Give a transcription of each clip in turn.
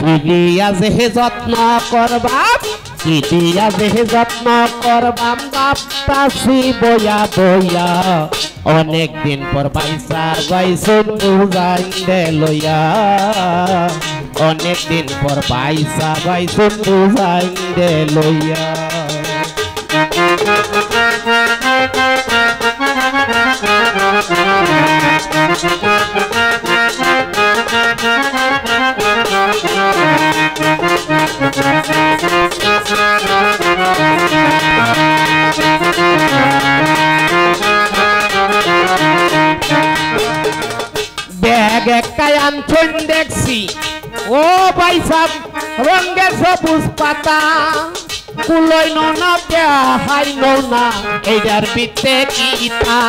কি দিয়া যে যত্ন করবাম, কি দিয়া যে যত্ন করবাম, ভাবতাছি বইয়া বইয়া, অনেক দিন পর বাইসা বাইসুন বুঝাইন্দে লইয়া, অনেক দিন পর বাইসা বাইসুন বুঝাইন্দে লইয়া। ব্যাগ একটাই আনছেন দেখছি, ও ভাই সাব রঙে সবুজ পাতা, কুলই না দেখাই না এইটার ভিতরে কি তা।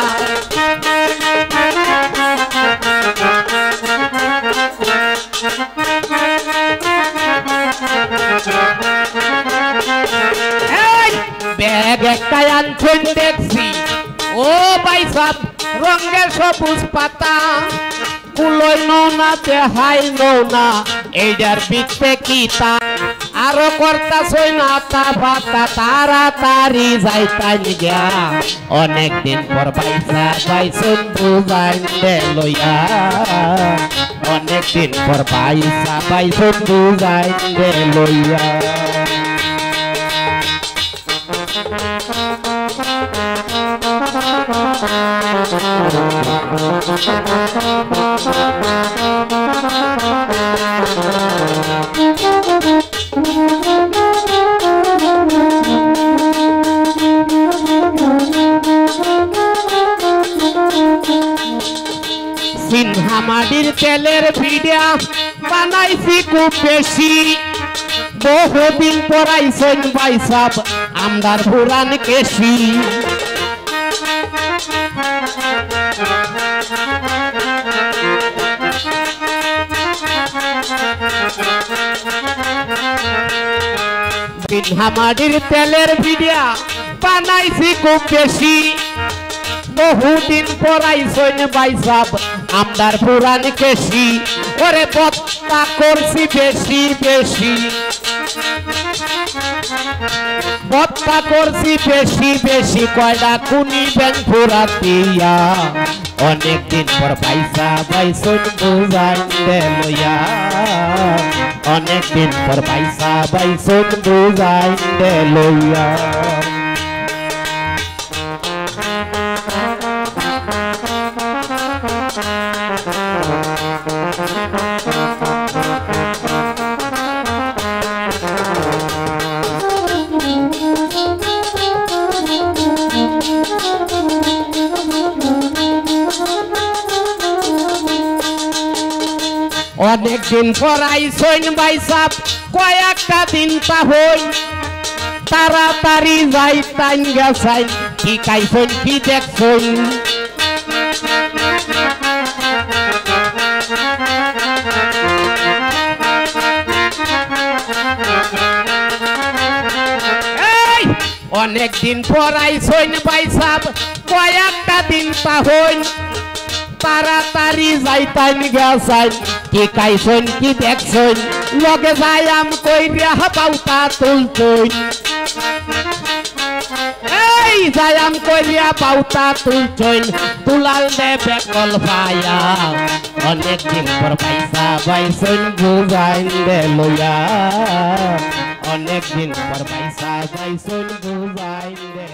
ব্যাগ একটাই আনছেন দেখছি, ও ভাই সাব রঙে সবুজ পাতা, কুলই না দেখাই না এইটার ভিতরে কি তা। আরো করতাছই না তা পাতা, তাড়াতাড়ি যাইতাই গিয়া, অনেক দিন পর বাইসা বাইসুন বুঝাইন্দে লইয়া, অনেক দিন পর বাইসা বাইসুন বুঝাইন্দে লইয়া। সিনহামাডির তেলের ভিডিয়া বানাইছি খুব বেশি, বহুদিন পরাইছেন বাইসাব আমদার পুরান কেশি। সিনহামাডির তেলের ভিডিয়া বানাইছি খুব বেশি, বহুদিন পরাইছেন বাইসাব আমদার পুরান কেশি। ওরে বত্তা করছি বেশি বেশি, বত্তা করছি বেশি বেশি, কয়টা কুনি ব্যাং ফুরাতিয়া, অনেক দিন পর বাইসা বাইসুন বুঝাইন্দে লইয়া, অনেক দিন পর বাইসা বাইসুন বুঝাইন্দে লইয়া। অনেক দিন পরাইছেন বাইসাব কয়েকটা দিন তা হই, তাড়াতাড়ি যাইতাই গেছাইন, কি খাইছেন কি দেখছেন। অনেক দিন পরাইছেন বাইসাব কয়েকটা দিন তা হই, তাড়াতাড়ি যাইতাইন গেছাইন, কি খাইছেন কি দেখছেন। লগে যাইয়াম কইরা পাউতা তুলছেন, এই যাইয়াম কইরা পাউতা তুলছেন, তুলাল দে বেকল পায়া, অনেক দিন পর বাইসা বাইসেন বুঝাইন্দে লইয়া, অনেক দিন পর বাইসা বাইসেন বুঝাইন্দে।